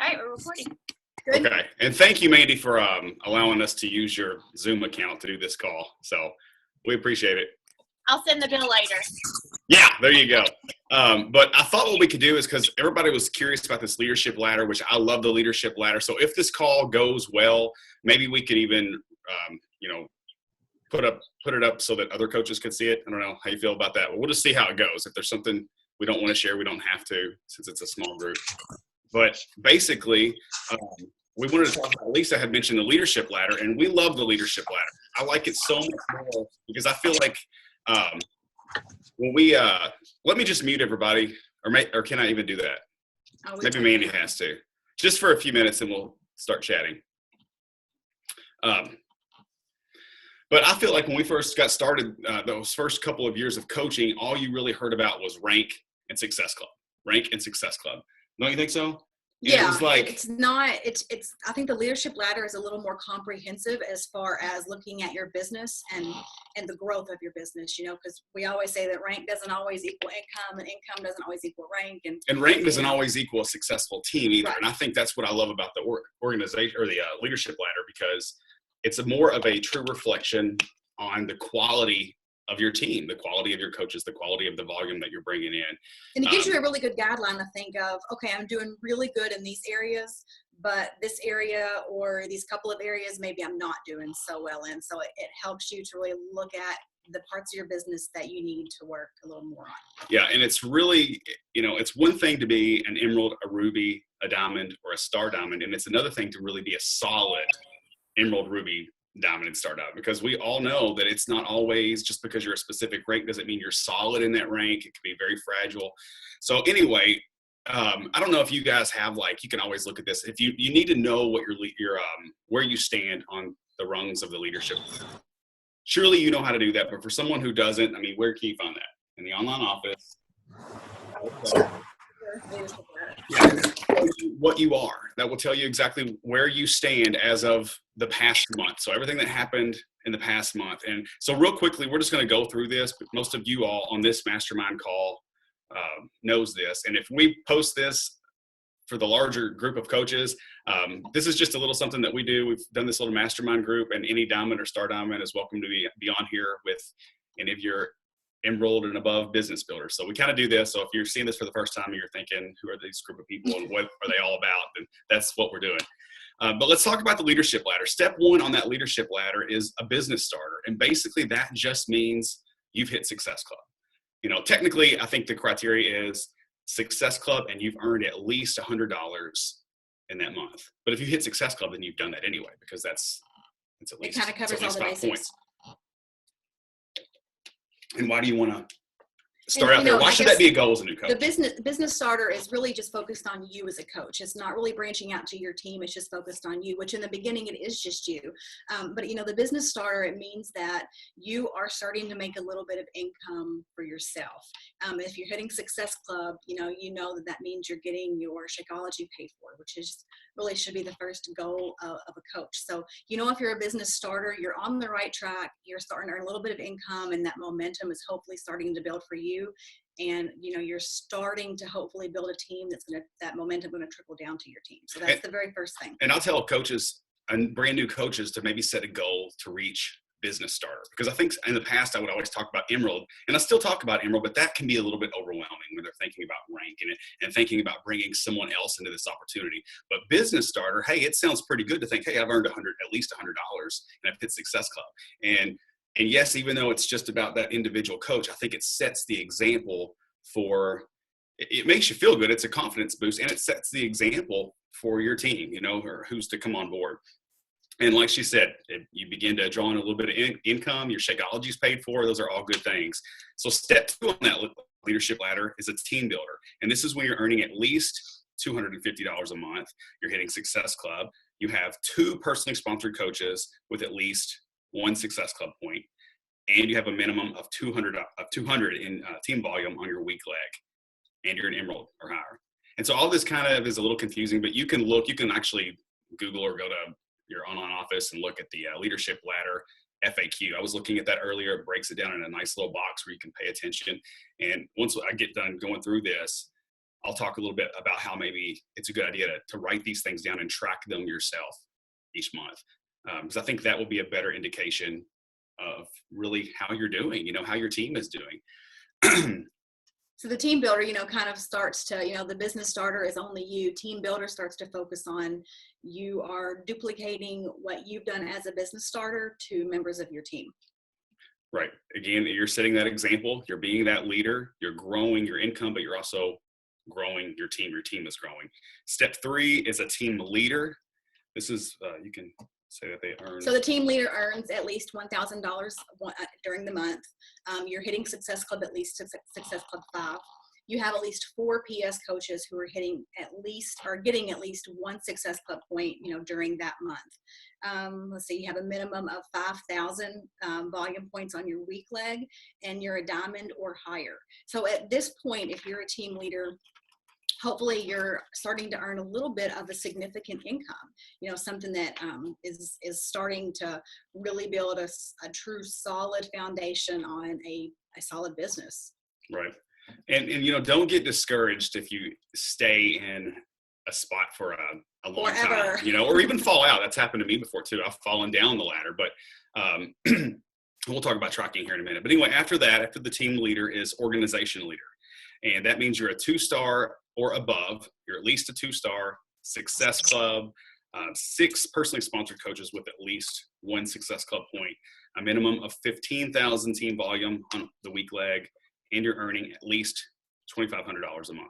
right, we're recording. Good. Okay, and thank you, Mandy, for allowing us to use your Zoom account to do this call. So we appreciate it. I'll send the bill later. Yeah, there you go. But I thought what we could do is, because everybody was curious about this leadership ladder, which I love the leadership ladder. So if this call goes well, maybe we could even, put it up so that other coaches can see it. I don't know how you feel about that. But we'll just see how it goes. If there's something we don't want to share, we don't have to, since it's a small group. But basically, we wanted to talk about, Lisa had mentioned the leadership ladder, and we love the leadership ladder. I like it so much more because I feel like when we let me just mute everybody, or can I even do that? Maybe Mandy has to, just for a few minutes, and we'll start chatting. But I feel like when we first got started, those first couple of years of coaching, all you really heard about was rank and success club. Rank and success club. Don't you think so? And yeah, it was like, it's not, it's, I think the leadership ladder is a little more comprehensive as far as looking at your business and the growth of your business, because we always say that rank doesn't always equal income, and income doesn't always equal rank. And rank doesn't always equal a successful team either. Right. And I think that's what I love about the organization, or the leadership ladder, because it's more of a true reflection on the quality of your team, the quality of your coaches, the quality of the volume that you're bringing in. And it gives you a really good guideline to think of, okay, I'm doing really good in these areas, but this area or these couple of areas, maybe I'm not doing so well in. So it helps you to really look at the parts of your business that you need to work a little more on. Yeah, and it's really, it's one thing to be an emerald, a ruby, a diamond, or a star diamond, and it's another thing to really be a solid emerald, ruby, diamond, and star diamond, because we all know that it's not always just because you're a specific rank doesn't mean you're solid in that rank. It can be very fragile. So anyway, I don't know if you guys have, you can always look at this. If you need to know what your where you stand on the rungs of the leadership. Surely you know how to do that, but for someone who doesn't, where can you find that? In the online office. What you are. That will tell you exactly where you stand as of the past month. So everything that happened in the past month. And so real quickly, we're just going to go through this, but most of you all on this mastermind call knows this. And if we post this for the larger group of coaches, this is just a little something that we do. We've done this little mastermind group, and any diamond or star diamond is welcome to be on here with any of your emerald and above business builders. So we kind of do this. So if you're seeing this for the first time and you're thinking, who are these group of people and what are they all about? And that's what we're doing. But let's talk about the leadership ladder. Step one on that leadership ladder is a business starter. And basically that just means you've hit Success Club. Technically, I think the criteria is Success Club and you've earned at least $100 in that month. But if you hit Success Club, then you've done that anyway, because it's at least, it kind of covers all the basics. Points. And why do you want to start out there? Why should that be a goal as a new coach? The business starter is really just focused on you as a coach. It's not really branching out to your team. It's just focused on you, which in the beginning it is just you. But the business starter, it means that you are starting to make a little bit of income for yourself. If you're hitting Success Club, you know that means you're getting your Shakeology paid for, which is really should be the first goal of a coach. So, if you're a business starter, you're on the right track, you're starting to earn a little bit of income, and that momentum is hopefully starting to build for you. And, you're starting to hopefully build a team that momentum going to trickle down to your team. So that's the very first thing. And I'll tell coaches and brand new coaches to maybe set a goal to reach business starter, because I think in the past I would always talk about emerald, and I still talk about emerald, but that can be a little bit overwhelming when they're thinking about rank and thinking about bringing someone else into this opportunity. But business starter, hey, it sounds pretty good to think, hey, I've earned at least $100 and I've hit Success Club. And yes, even though it's just about that individual coach, I think it sets the example for, it makes you feel good. It's a confidence boost, and it sets the example for your team, or who's to come on board. And like she said, you begin to draw in a little bit of income, your Shakeology is paid for. Those are all good things. So step two on that leadership ladder is a team builder. And this is when you're earning at least $250 a month. You're hitting Success Club. You have 2 personally sponsored coaches with at least 1 Success Club point, and you have a minimum of 200 in team volume on your weak leg, and you're an emerald or higher. And so all this kind of is a little confusing, but you can actually Google or go to your online office and look at the leadership ladder FAQ. I was looking at that earlier. It breaks it down in a nice little box where you can pay attention. And once I get done going through this, I'll talk a little bit about how maybe it's a good idea to write these things down and track them yourself each month. Because I think that will be a better indication of really how you're doing, how your team is doing. So the team builder, kind of starts to, the business starter is only you. Team builder starts to focus on you are duplicating what you've done as a business starter to members of your team. Right. Again, you're setting that example. You're being that leader. You're growing your income, but you're also growing your team. Your team is growing. Step 3 is a team leader. This is, you can say that they earn. So the team leader earns at least $1,000 during the month. You're hitting Success Club at least Success Club 5. You have at least 4 PS coaches who are getting at least one Success Club point, during that month. Let's see, you have a minimum of 5,000 volume points on your weak leg, and you're a diamond or higher. So at this point, if you're a team leader, hopefully you're starting to earn a little bit of a significant income, something that is starting to really build a true solid foundation on a solid business. Right. And don't get discouraged if you stay in a spot for a long Forever. time, or even fall out. That's happened to me before too. I've fallen down the ladder, but we'll talk about tracking here in a minute. But anyway, after the team leader is organization leader. And that means you're a 2-star or above. You're at least a 2-star Success Club, 6 personally sponsored coaches with at least 1 Success Club point, a minimum of 15,000 team volume on the weak leg, and you're earning at least $2,500 a month.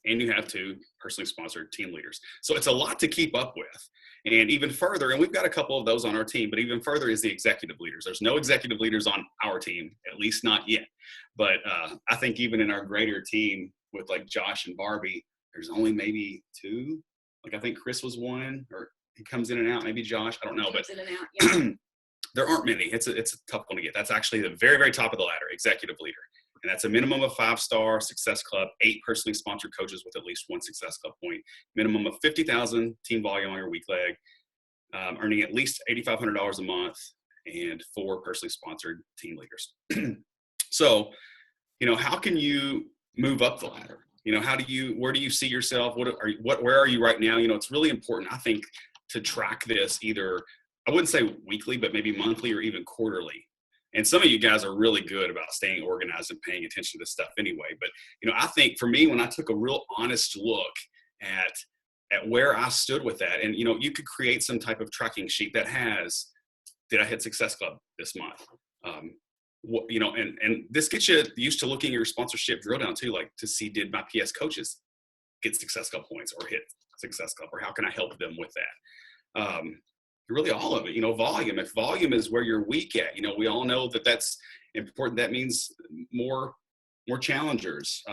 And you have 2 personally sponsored team leaders. So it's a lot to keep up with. And even further, and we've got a couple of those on our team, but even further is the executive leaders. There's no executive leaders on our team, at least not yet. But I think even in our greater team with like Josh and Barbie, there's only maybe 2. Like I think Chris was 1, or he comes in and out, maybe Josh, I don't know. But in and out, yeah. There aren't many. It's a tough one to get. That's actually the very, very top of the ladder, executive leader. And that's a minimum of 5-star Success Club, 8 personally sponsored coaches with at least 1 Success Club point, minimum of 50,000 team volume on your weak leg, earning at least $8,500 a month, and 4 personally sponsored team leaders. So, how can you move up the ladder? Where do you see yourself? Where are you right now? It's really important, I think, to track this either, I wouldn't say weekly, but maybe monthly or even quarterly. And some of you guys are really good about staying organized and paying attention to this stuff anyway. But, I think for me, when I took a real honest look at where I stood with that, and, you could create some type of tracking sheet that has, did I hit Success Club this month? And this gets you used to looking at your sponsorship drill down too, like to see, did my PS coaches get Success Club points or hit Success Club, or how can I help them with that? Really all of it, volume. If volume is where you're weak at, we all know that that's important. That means more challengers,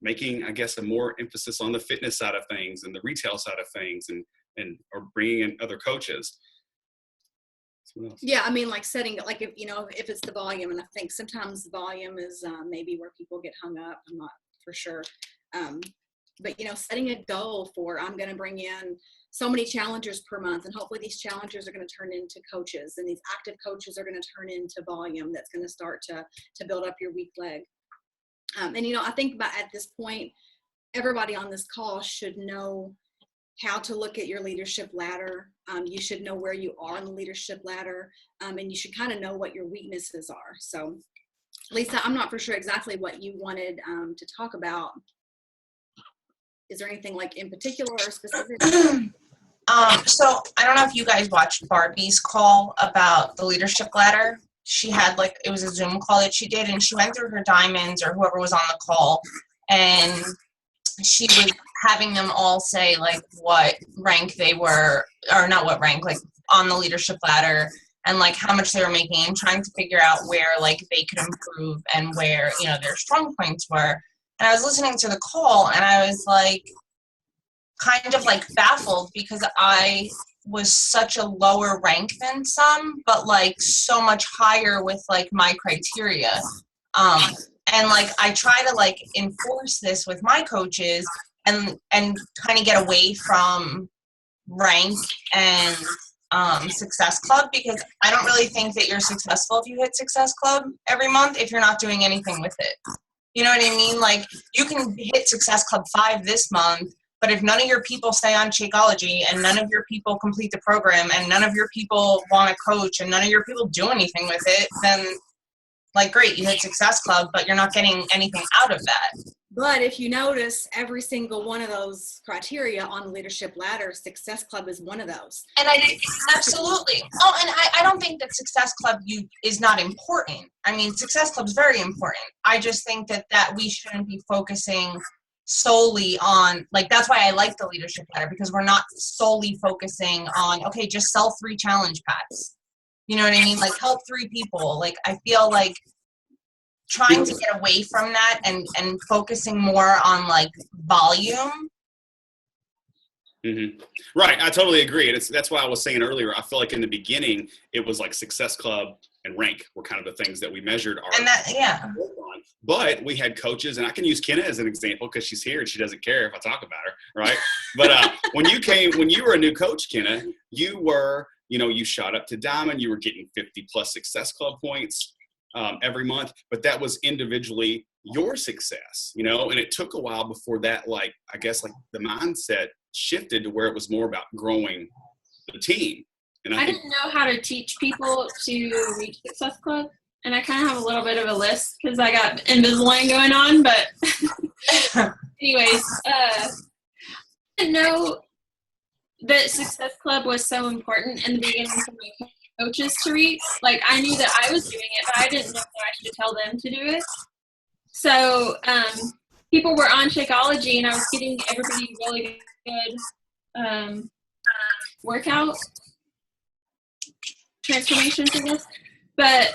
making, I guess, a more emphasis on the fitness side of things and the retail side of things, or bringing in other coaches. Yeah, I mean, like setting, like if it's the volume, and I think sometimes the volume is maybe where people get hung up. I'm not for sure. But setting a goal for, I'm going to bring in so many challengers per month, and hopefully these challengers are going to turn into coaches, and these active coaches are going to turn into volume that's going to start to build up your weak leg. And I think at this point, everybody on this call should know how to look at your leadership ladder. You should know where you are on the leadership ladder, and you should kind of know what your weaknesses are. So, Lisa, I'm not for sure exactly what you wanted to talk about. Is there anything like in particular or specific? So I don't know if you guys watched Barbie's call about the leadership ladder. She had it was a Zoom call that she did, and she went through her diamonds or whoever was on the call, and she was having them all say what rank they were, or not what rank, on the leadership ladder, and how much they were making, and trying to figure out where they could improve and where their strong points were. And I was listening to the call, and I was kind of baffled, because I was such a lower rank than some, but so much higher with my criteria. And I try to enforce this with my coaches and kind of get away from rank and Success Club, because I don't really think that you're successful if you hit Success Club every month if you're not doing anything with it. You know what I mean? Like, you can hit Success Club 5 this month, but if none of your people stay on Shakeology and none of your people complete the program and none of your people want to coach and none of your people do anything with it, then, like, great, you hit Success Club, but you're not getting anything out of that. But if you notice, every single one of those criteria on the leadership ladder, Success Club is one of those. And absolutely. Oh, and I don't think that Success Club is not important. I mean, Success Club is very important. I just think that we shouldn't be focusing solely on, like, that's why I like the leadership ladder, because we're not solely focusing on, okay, just sell 3 challenge packs. You know what I mean? Like, help 3 people. Like, I feel like trying to get away from that and focusing more on, like, volume. Mm-hmm. Right. I totally agree. And that's why I was saying earlier, I feel like in the beginning, it was like Success Club and rank were kind of the things that we measured our on. But we had coaches, and I can use Kenna as an example because she's here and she doesn't care if I talk about her, right? But when you were a new coach, Kenna, you were, you shot up to Diamond, you were getting 50 plus Success Club points every month, but that was individually your success, and it took a while before that, like, I guess, like, the mindset shifted to where it was more about growing the team. And I didn't know how to teach people to reach Success Club, and I kind of have a little bit of a list because I got Invisalign going on, but anyways, I didn't know that Success Club was so important in the beginning for my coaches to reach. Like, I knew that I was doing it, but I didn't know that I should tell them to do it. So people were on Shakeology, and I was getting everybody really good workout transformations, I guess. But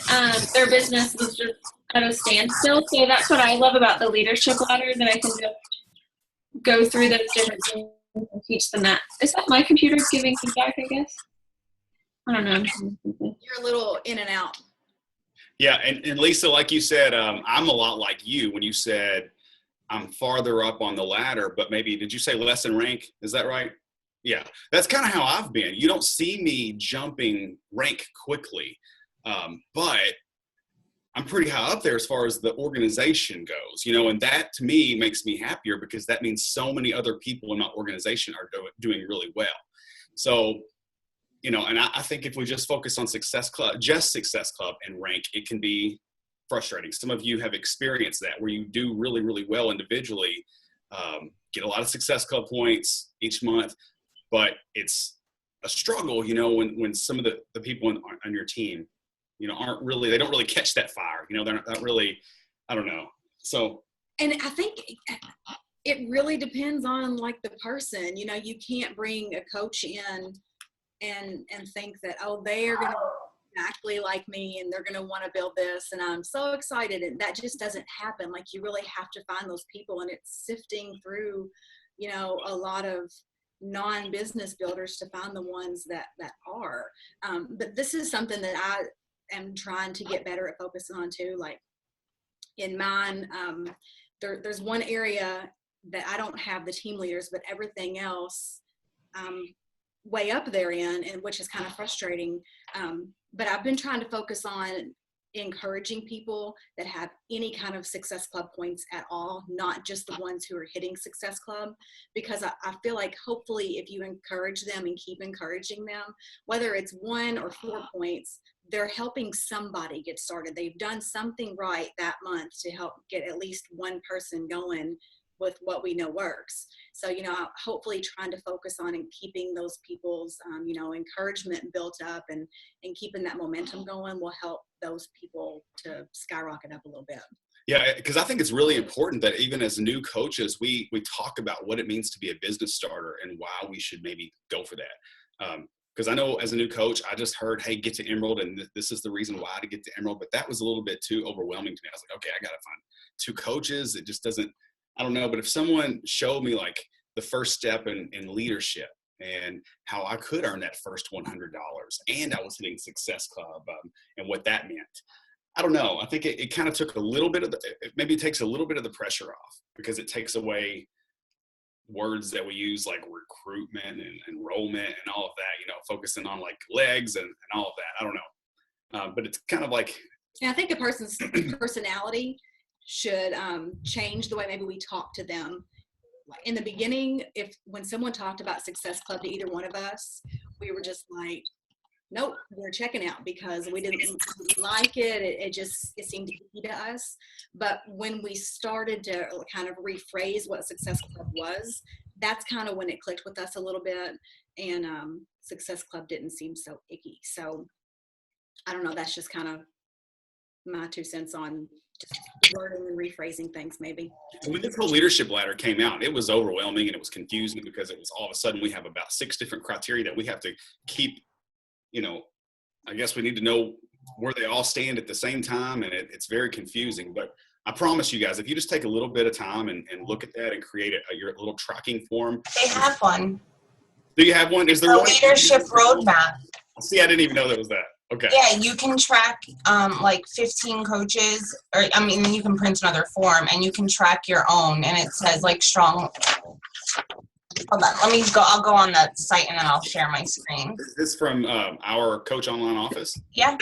their business was just at a standstill. So that's what I love about the leadership ladder, that I can just go through those different things and teach them that. Is that my computer giving feedback, I guess? I don't know. You're a little in and out. Yeah, and Lisa, like you said, I'm a lot like you when you said I'm farther up on the ladder, but maybe, did you say less in rank? Is that right? Yeah, that's kind of how I've been. You don't see me jumping rank quickly, but I'm pretty high up there as far as the organization goes, and that to me makes me happier because that means so many other people in my organization are doing really well. So, and I think if we just focus on Success Club and rank, it can be frustrating. Some of you have experienced that where you do really, really well individually, get a lot of Success Club points each month, but it's a struggle, when some of the people on your team, they don't really catch that fire, they're not really, I don't know. So. And I think it really depends on, like, the person. You can't bring a coach in and think that, oh, they are going to be exactly like me and they're going to want to build this and I'm so excited, and that just doesn't happen. Like, you really have to find those people, and it's sifting through a lot of non-business builders to find the ones that are, but this is something that I am trying to get better at focusing on too. Like, in mine, there's one area that I don't have the team leaders, but everything else way up there in, and which is kind of frustrating. But I've been trying to focus on encouraging people that have any kind of Success Club points at all, not just the ones who are hitting Success Club, because I feel like hopefully if you encourage them and keep encouraging them, whether it's 1 or 4 points, they're helping somebody get started. They've done something right that month to help get at least one person going with what we know works. So, hopefully trying to focus on and keeping those people's, encouragement built up and keeping that momentum going will help those people to skyrocket up a little bit. Yeah, because I think it's really important that even as new coaches, we talk about what it means to be a business starter and why we should maybe go for that. Because I know as a new coach, I just heard, hey, get to Emerald, and this is the reason why to get to Emerald. But that was a little bit too overwhelming to me. I was like, okay, I got to find 2 coaches. It just doesn't, I don't know. But if someone showed me like the first step in leadership and how I could earn that first $100 and I was hitting Success Club and what that meant, I don't know. I think it kind of took a little bit of maybe it takes a little bit of the pressure off, because it takes away words that we use like recruitment and enrollment and all of that, focusing on like legs and all of that. I don't know. But it's kind of like. Yeah, I think a person's personality should change the way maybe we talk to them. In the beginning, when someone talked about Success Club to either one of us, we were just like, nope, we're checking out, because we didn't like it. It seemed icky to us. But when we started to kind of rephrase what Success Club was, that's kind of when it clicked with us a little bit. And Success Club didn't seem so icky. So I don't know. That's just kind of my 2 cents on just wording and rephrasing things, maybe. When this whole leadership ladder came out, it was overwhelming and it was confusing, because it was all of a sudden we have about 6 different criteria that we have to keep. I guess we need to know where they all stand at the same time, and it's very confusing. But I promise you guys, if you just take a little bit of time and look at that and create your little tracking form. They have one. Do you have one? Is there a one? leadership roadmap? See, I didn't even know that was that. Okay. Yeah, you can track like 15 coaches, or you can print another form and you can track your own, and it says like strong. Hold on, let me go. I'll go on that site and then I'll share my screen. Is this from our Coach Online office? Yeah.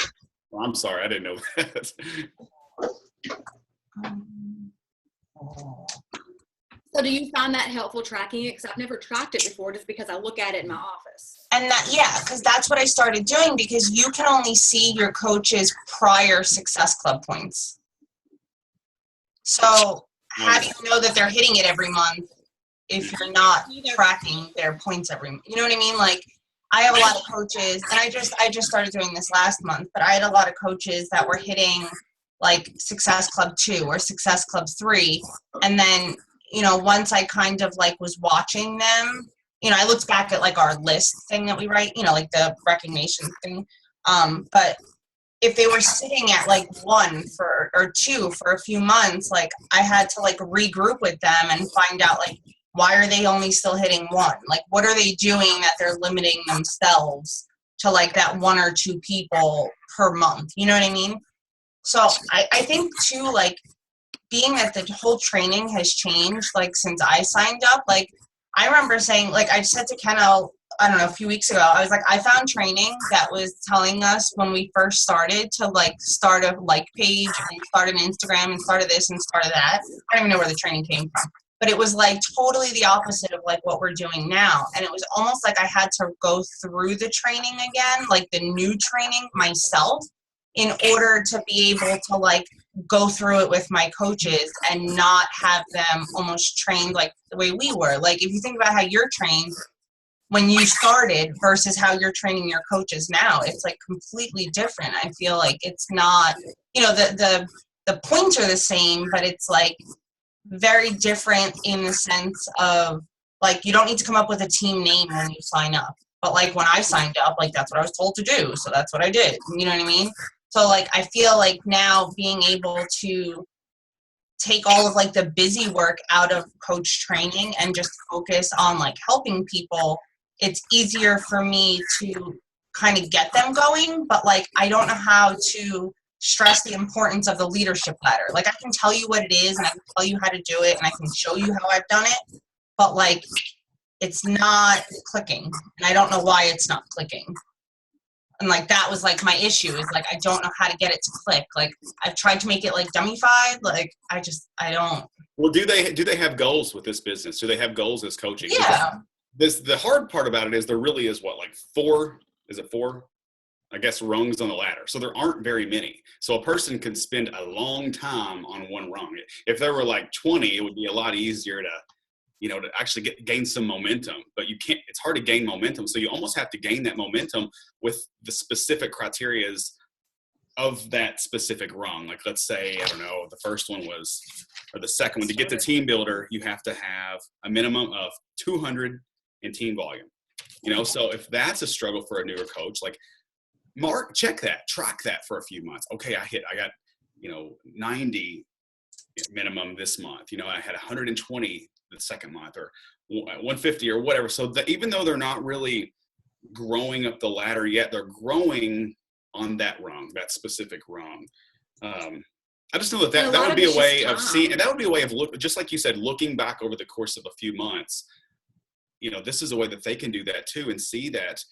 Well, I'm sorry, I didn't know that. So do you find that helpful tracking it? Because I've never tracked it before, just because I look at it in my office. And because that's what I started doing, because you can only see your coach's prior Success Club points. So how do you know that they're hitting it every month if you're not tracking their points you know what I mean? Like, I have a lot of coaches, and I just started doing this last month, but I had a lot of coaches that were hitting like Success Club 2 or Success Club 3. And then, once I kind of like was watching them, I looked back at like our list thing that we write, like the recognition thing. But if they were sitting at like 1 or 2 for a few months, like I had to like regroup with them and find out like, why are they only still hitting 1? Like, what are they doing that they're limiting themselves to like that 1 or 2 people per month? You know what I mean? So I think too, like, being that the whole training has changed, like since I signed up, like I remember saying, like I said to Kendall, I don't know, a few weeks ago, I was like, I found training that was telling us when we first started to like start a like page and start an Instagram and started this and started that. I don't even know where the training came from. But it was like totally the opposite of like what we're doing now. And it was almost like I had to go through the training again, like the new training myself, in order to be able to like go through it with my coaches and not have them almost trained like the way we were. Like if you think about how you're trained when you started versus how you're training your coaches now, it's like completely different. I feel like it's not, the points are the same, but it's like very different in the sense of like you don't need to come up with a team name when you sign up, but like when I signed up, like that's what I was told to do, so that's what I did. You know what I mean? So like I feel like now being able to take all of like the busy work out of coach training and just focus on like helping people, it's easier for me to kind of get them going. But like I don't know how to stress the importance of the leadership ladder. Like I can tell you what it is and I can tell you how to do it and I can show you how I've done it, but like it's not clicking, and I don't know why it's not clicking. And like that was like my issue, is like I don't know how to get it to click. Like I've tried to make it like dummified, like I don't. Well, do they have goals with this business? Do they have goals as coaching? Yeah. The hard part about it is there really is what, like 4? Is it 4? I guess rungs on the ladder. So there aren't very many. So a person can spend a long time on one rung. If there were like 20, it would be a lot easier to, to actually gain some momentum. But you can't. It's hard to gain momentum. So you almost have to gain that momentum with the specific criterias of that specific rung. Like let's say, I don't know, the first one was, or the second one, to get the team builder, you have to have a minimum of 200 in team volume. So if that's a struggle for a newer coach, like track that for a few months. Okay, I got 90 minimum this month. I had 120 the second month, or 150 or whatever. So even though they're not really growing up the ladder yet, they're growing on that rung, that specific rung. I just know that would be a way of seeing, and that would be a way of just like you said, looking back over the course of a few months. This is a way that they can do that too, and see that,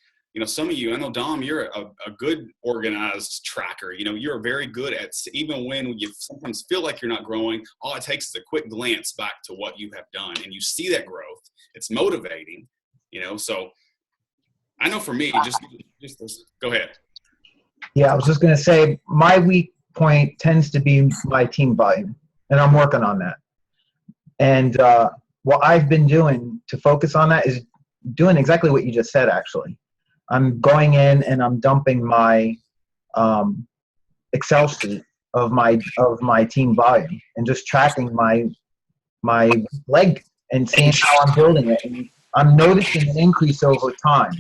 some of you, I know, Dom, you're a good organized tracker. You're very good at, even when you sometimes feel like you're not growing, all it takes is a quick glance back to what you have done, and you see that growth. It's motivating, so I know for me, just go ahead. Yeah, I was just going to say my weak point tends to be my team volume, and I'm working on that. And what I've been doing to focus on that is doing exactly what you just said, actually. I'm going in and I'm dumping my Excel sheet of my team volume and just tracking my leg and seeing how I'm building it. And I'm noticing an increase over time.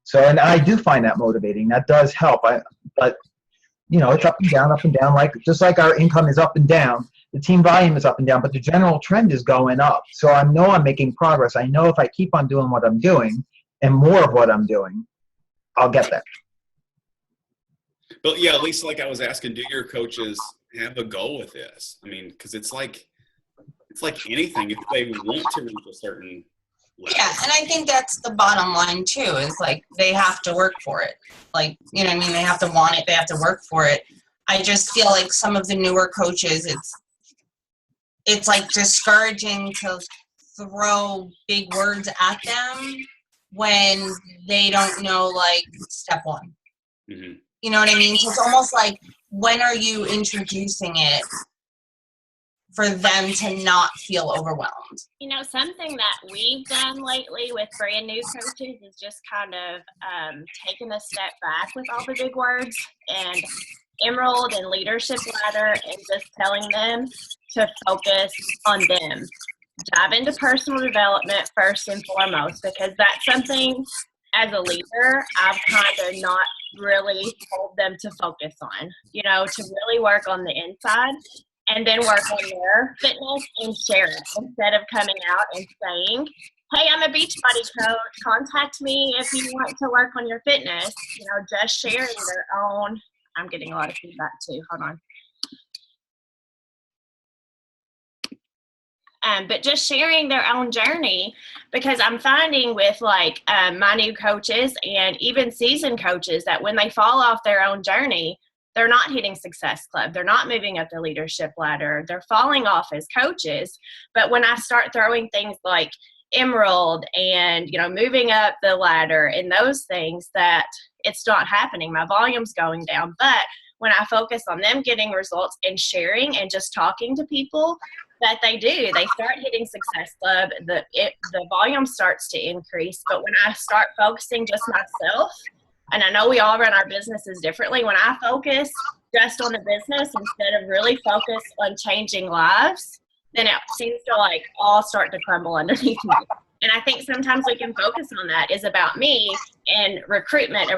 So, and I do find that motivating. That does help. But it's up and down. Just like our income is up and down, the team volume is up and down, but the general trend is going up. So I know I'm making progress. I know if I keep on doing what I'm doing and more of what I'm doing, I'll get there. But yeah, at least like I was asking, do your coaches have a goal with this? I mean, because it's like anything. If they want to reach a certain level. Yeah, and I think that's the bottom line too, is like they have to work for it. Like, you know what I mean? They have to want it, they have to work for it. I just feel like some of the newer coaches, it's like discouraging to throw big words at them when they don't know like step one. Mm-hmm. You know what I mean? So it's almost like, when are you introducing it for them to not feel overwhelmed? Something that we've done lately with brand new coaches is just kind of taking a step back with all the big words and Emerald and Leadership Ladder, and just telling them to focus on them. Dive into personal development first and foremost, because that's something as a leader I've kind of not really told them to focus on, to really work on the inside and then work on their fitness and share it, instead of coming out and saying, hey, I'm a Beachbody coach, contact me if you want to work on your fitness. Just sharing their own. I'm getting a lot of feedback too, hold on. But just sharing their own journey, because I'm finding with my new coaches and even seasoned coaches that when they fall off their own journey, they're not hitting Success Club. They're not moving up the leadership ladder. They're falling off as coaches. But when I start throwing things like Emerald and, moving up the ladder and those things, that it's not happening. My volume's going down. But when I focus on them getting results and sharing and just talking to people, that they start hitting Success Club, the volume starts to increase. But when I start focusing just myself, and I know we all run our businesses differently, when I focus just on the business instead of really focus on changing lives, then it seems to all start to crumble underneath me. And I think sometimes we can focus on that is about me and recruitment,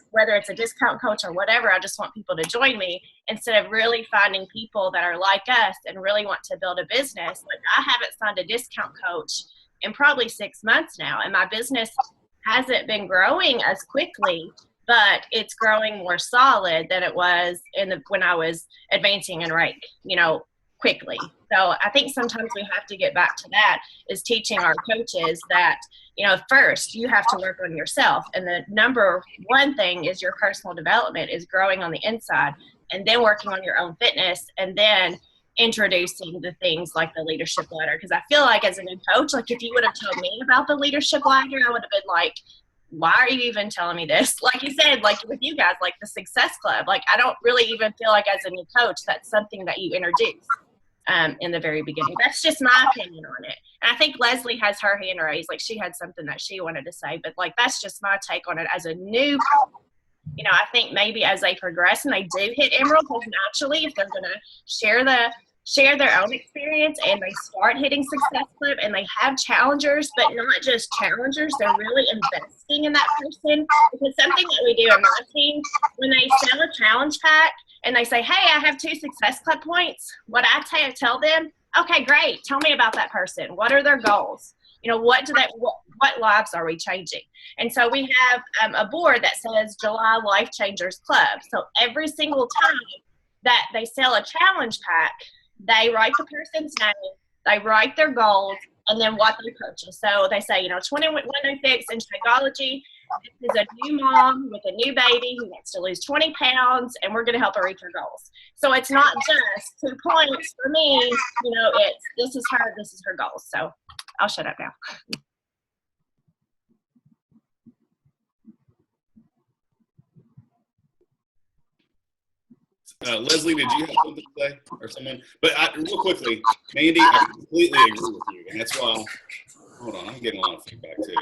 whether it's a discount coach or whatever. I just want people to join me instead of really finding people that are like us and really want to build a business. I haven't signed a discount coach in probably 6 months now, and my business hasn't been growing as quickly, but it's growing more solid than it was when I was advancing in rank, quickly. So I think sometimes we have to get back to that, is teaching our coaches that, first you have to work on yourself. And the number one thing is your personal development is growing on the inside, and then working on your own fitness, and then introducing the things like the leadership ladder. Because I feel like as a new coach, if you would have told me about the leadership ladder, I would have been like, why are you even telling me this? Like you said, with you guys, the Success Club, I don't really even feel like as a new coach, that's something that you introduce in the very beginning. That's just my opinion on it. And I think Leslie has her hand raised, she had something that she wanted to say, but that's just my take on it as a new coach. I think maybe as they progress and they do hit Emerald, because naturally, if they're going to share their own experience and they start hitting Success Club and they have challengers, but not just challengers, they're really investing in that person. Because something that we do in my team, when they sell a challenge pack and they say, hey, I have 2 Success Club points, what I tell them, okay, great, tell me about that person. What are their goals? What lives are we changing? And so we have a board that says July Life Changers Club. So every single time that they sell a challenge pack, they write the person's name, they write their goals, and then what they purchase. So they say, 21 new fix in Shakeology, This is a new mom with a new baby who wants to lose 20 pounds, and we're going to help her reach her goals. So it's not just 2 points for me. You know, it's this is her goals. So I'll shut up now. Leslie, did you have something to say or someone? But real quickly, Mandy, I completely agree with you. And that's why, hold on, I'm getting a lot of feedback too.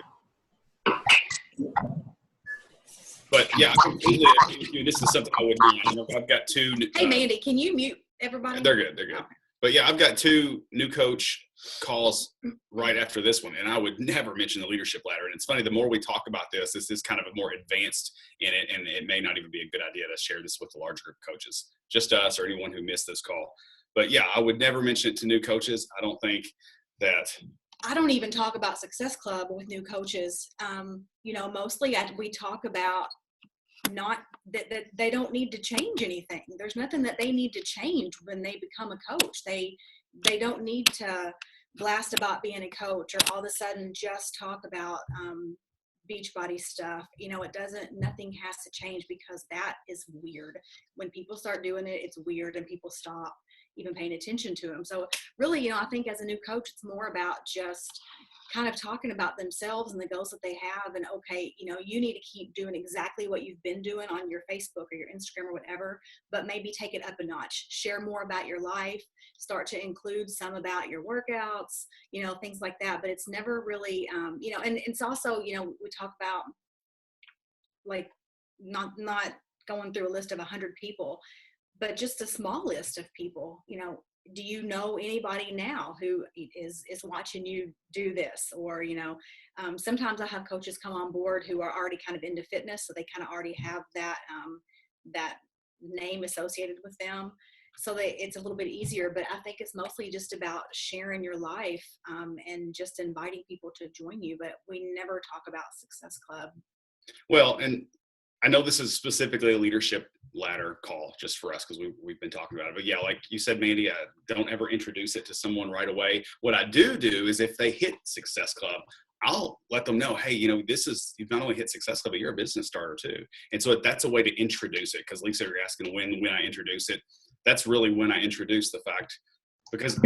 But yeah, I completely agree with you. This is something I wouldn't mind. I've got 2. Hey, Mandy, can you mute everybody? They're good. They're good. But yeah, I've got 2 new coach calls right after this one, and I would never mention the leadership ladder. And it's funny, the more we talk about this is kind of a more advanced in it, and it may not even be a good idea to share this with a large group of coaches, just us or anyone who missed this call. But yeah, I would never mention it to new coaches. I don't think that. I don't even talk about Success Club with new coaches. You know, mostly we talk about not that they don't need to change anything. There's nothing that they need to change when they become a coach. They don't need to blast about being a coach or all of a sudden just talk about Beachbody stuff. You know, nothing has to change, because that is weird. When people start doing it, it's weird, and people stop even paying attention to them. So really, you know, I think as a new coach, it's more about just kind of talking about themselves and the goals that they have. And okay, you know, you need to keep doing exactly what you've been doing on your Facebook or your Instagram or whatever, but maybe take it up a notch, share more about your life, start to include some about your workouts, you know, things like that. But it's never really, you know, and it's also, you know, we talk about like not going through a list of 100 people, but just a small list of people. You know, do you know anybody now who is watching you do this? Or, you know, sometimes I have coaches come on board who are already kind of into fitness, so they kind of already have that that name associated with them, so it's a little bit easier. But I think it's mostly just about sharing your life and just inviting people to join you. But we never talk about Success Club. Well, and I know this is specifically a leadership ladder call just for us, because we've been talking about it. But yeah, like you said, Mandy, don't ever introduce it to someone right away. What I do is if they hit Success Club, I'll let them know, hey, you know, you've not only hit Success Club, but you're a business starter too. And so that's a way to introduce it. Because Lisa, you're asking when I introduce it. That's really when I introduce the fact, because,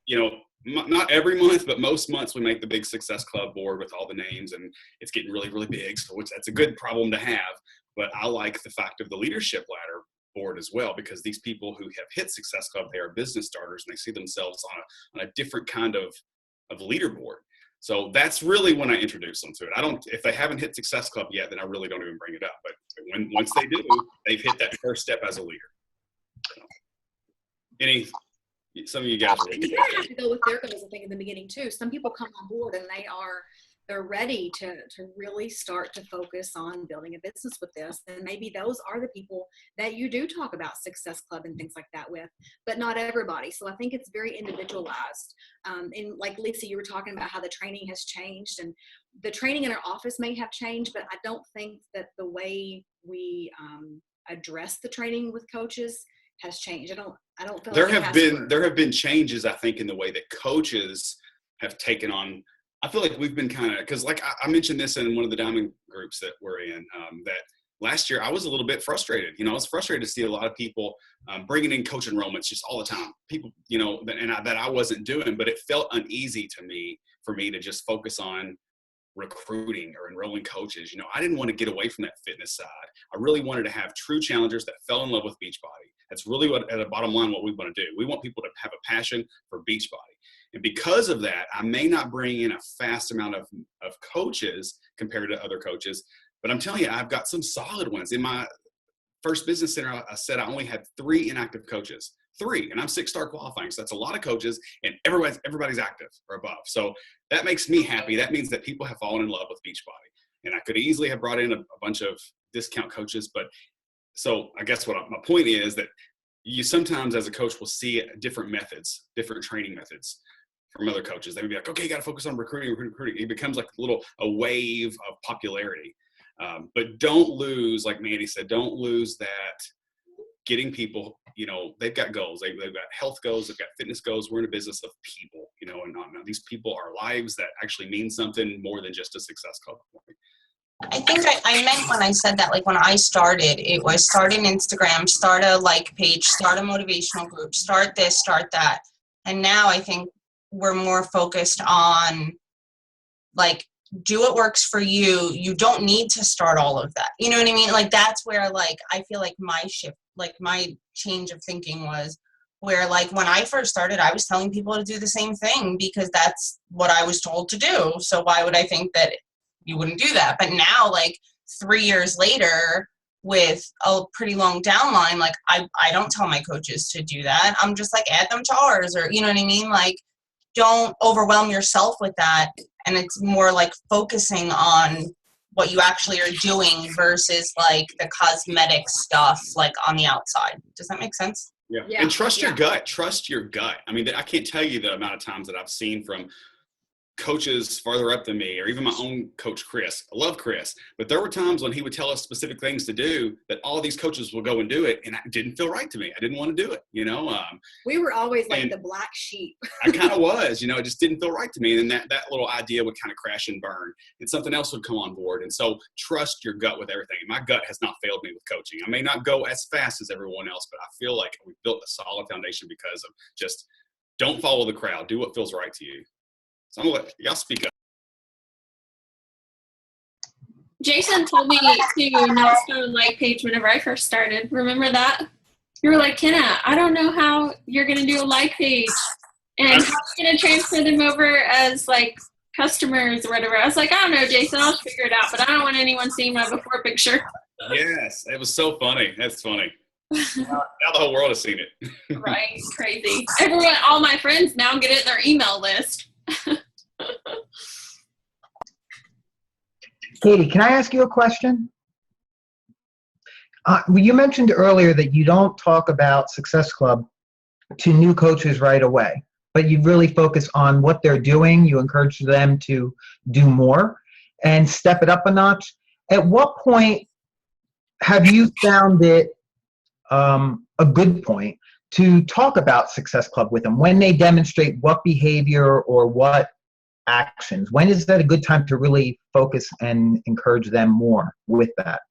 you know, not every month, but most months we make the big Success Club board with all the names, and it's getting really, really big. So that's a good problem to have. But I like the fact of the leadership ladder board as well, because these people who have hit Success Club, they are business starters, and they see themselves on a different kind of leaderboard. So that's really when I introduce them to it. If they haven't hit Success Club yet, then I really don't even bring it up. But once they do, they've hit that first step as a leader. So, some of you guys You have to go with their goals, I think, in the beginning too. Some people come on board and they're ready to really start to focus on building a business with this. And maybe those are the people that you do talk about Success Club and things like that with, but not everybody. So I think it's very individualized. And like Lisa, you were talking about how the training has changed, and the training in our office may have changed, but I don't think that the way we address the training with coaches has changed. I don't feel there have been changes, I think, in the way that coaches have taken on. I feel like we've been kind of, because like I mentioned this in one of the diamond groups that we're in, that last year I was a little bit frustrated. You know, I was frustrated to see a lot of people bringing in coach enrollments just all the time. People, you know, that I wasn't doing, but it felt uneasy for me to just focus on recruiting or enrolling coaches. You know, I didn't want to get away from that fitness side. I really wanted to have true challengers that fell in love with Beachbody. That's really what, at the bottom line, what we want to do. We want people to have a passion for Beachbody. And because of that, I may not bring in a fast amount of coaches compared to other coaches, but I'm telling you, I've got some solid ones. In my first business center, I said I only had 3 inactive coaches. 3, and I'm 6-star qualifying. So that's a lot of coaches, and everybody's active or above. So that makes me happy. That means that people have fallen in love with Beachbody. And I could easily have brought in a bunch of discount coaches, but so I guess my point is that you sometimes as a coach will see different training methods from other coaches. They would be like, okay, you got to focus on recruiting. It becomes like a wave of popularity. But don't lose, like Mandy said, don't lose that getting people, you know, they've got goals. They've got health goals. They've got fitness goals. We're in a business of people, you know, and these people are lives that actually mean something more than just a Success Club point. I think I meant when I said that, like when I started, it was start an Instagram, start a like page, start a motivational group, start this, start that. And now I think we're more focused on like, do what works for you. You don't need to start all of that. You know what I mean? Like that's where like I feel like my shift, like my change of thinking was where like when I first started, I was telling people to do the same thing because that's what I was told to do. So why would I think that you wouldn't do that? But now like 3 years later with a pretty long downline, like I don't tell my coaches to do that. I'm just like add them to ours, or you know what I mean? Like don't overwhelm yourself with that. And it's more like focusing on what you actually are doing versus like the cosmetic stuff like on the outside. Does that make sense? Yeah. Yeah. And trust Yeah. your gut. Trust your gut. I mean, I can't tell you the amount of times that I've seen from coaches farther up than me, or even my own coach, Chris. I love Chris, but there were times when he would tell us specific things to do that all these coaches will go and do it. And it didn't feel right to me. I didn't want to do it, you know? We were always like and the black sheep. I kind of was, you know, it just didn't feel right to me. And then that little idea would kind of crash and burn and something else would come on board. And so trust your gut with everything. My gut has not failed me with coaching. I may not go as fast as everyone else, but I feel like we've built a solid foundation because of just don't follow the crowd. Do what feels right to you. So I'm going to let y'all speak up. Jason told me to not start a like page whenever I first started. Remember that? You were like, Kenna, I don't know how you're going to do a like page and how you're going to transfer them over as like customers or whatever. I was like, I don't know, Jason, I'll figure it out, but I don't want anyone seeing my before picture. Yes, it was so funny. That's funny. Now the whole world has seen it. Right? Crazy. Everyone, all my friends now get it in their email list. Katie, can I ask you a question? You mentioned earlier that you don't talk about Success Club to new coaches right away, but you really focus on what they're doing. You encourage them to do more and step it up a notch. At what point have you found it a good point to talk about Success Club with them when they demonstrate what behavior or what actions? When is that a good time to really focus and encourage them more with that?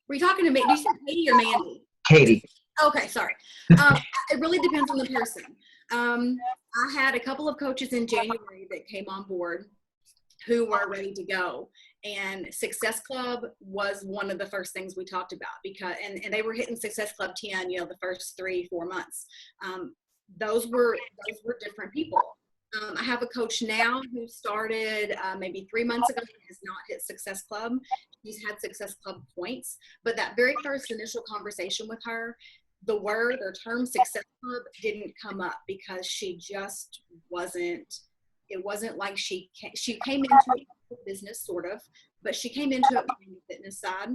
Were you talking to me? Did you say Katie or Mandy? Katie. Okay, sorry. It really depends on the person. I had a couple of coaches in January that came on board who were ready to go. And Success Club was one of the first things we talked about because, and they were hitting Success Club 10, you know, the first 3-4 months. Those were different people. I have a coach now who started maybe 3 months ago and has not hit Success Club. She's had Success Club points, but that very first initial conversation with her, the word or term Success Club didn't come up because she just wasn't. It wasn't like she came into it with business sort of, but she came into it with the fitness side.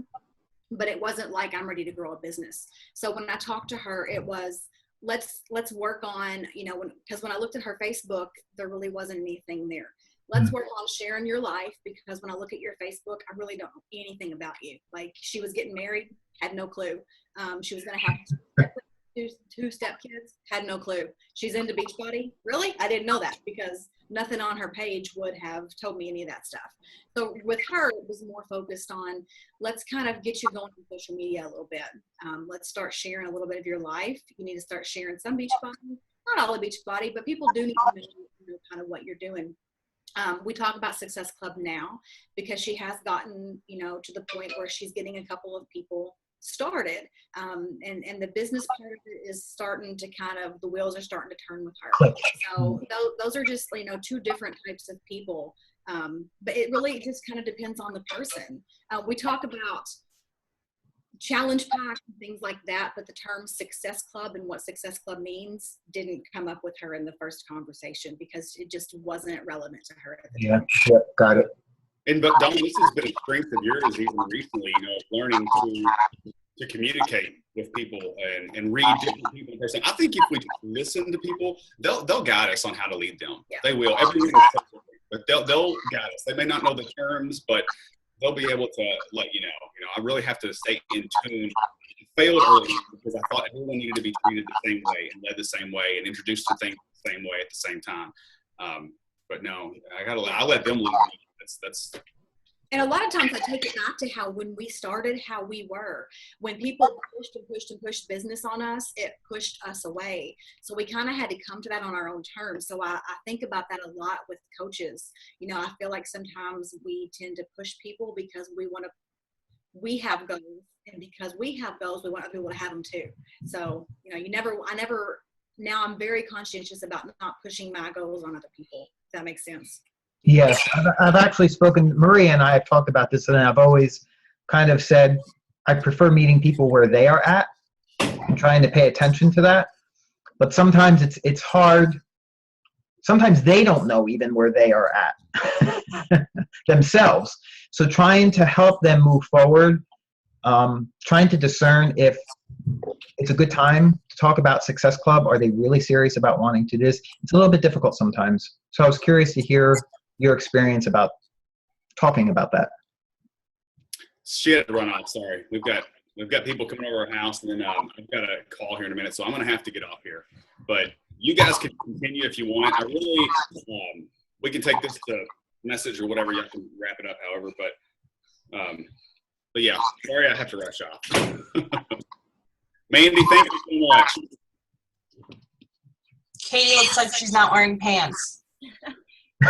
But it wasn't like I'm ready to grow a business. So when I talked to her, it was let's work on, you know, because when I looked at her Facebook, there really wasn't anything there. Let's work on sharing your life, because when I look at your Facebook, I really don't know anything about you. Like, she was getting married, had no clue. She was going to have two step kids, had no clue. She's into Beachbody. Really? I didn't know that, because nothing on her page would have told me any of that stuff. So with her, it was more focused on, let's kind of get you going on social media a little bit. Let's start sharing a little bit of your life. You need to start sharing some Beachbody, not all of Beachbody, but people do need to know kind of what you're doing. We talk about Success Club now because she has gotten, you know, to the point where she's getting a couple of people started, and the business part of it is starting to kind of, the wheels are starting to turn with her. So those are just, you know, two different types of people, but it really just kind of depends on the person. We talk about challenge pack and things like that, but the term Success Club and what Success Club means didn't come up with her in the first conversation because it just wasn't relevant to her at the time. Yeah, got it. But Dawn, this has been a strength of yours even recently, you know, learning to communicate with people and read different people in person. I think if we listen to people, they'll guide us on how to lead them. Yeah. They will. Everyone is different, but they'll guide us. They may not know the terms, but they'll be able to let you know. You know, I really have to stay in tune. I failed early because I thought everyone needed to be treated the same way and led the same way and introduced to things the same way at the same time. But no, I let them lead me. That's And a lot of times I take it back to how when we started, how we were. When people pushed and pushed and pushed business on us, it pushed us away. So we kind of had to come to that on our own terms. So I think about that a lot with coaches. You know, I feel like sometimes we tend to push people because we have goals. And because we have goals, we want other people to have them too. So, you know, now I'm very conscientious about not pushing my goals on other people. If that makes sense. Yes, I've actually spoken, Maria and I have talked about this, and I've always kind of said I prefer meeting people where they are at and trying to pay attention to that. But sometimes it's hard. Sometimes they don't know even where they are at themselves. So trying to help them move forward, trying to discern if it's a good time to talk about Success Club. Are they really serious about wanting to do this? It's a little bit difficult sometimes. So I was curious to hear your experience about talking about that. She had to run off. Sorry, we've got people coming over our house, and then I've got a call here in a minute, so I'm gonna have to get off here. But you guys can continue if you want. I really, we can take this to message or whatever. You have to wrap it up, however. But yeah, sorry, I have to rush off. Mandy, thank you so much. Katie looks like she's not wearing pants. I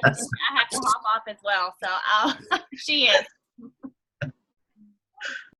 have to hop off as well, so she is.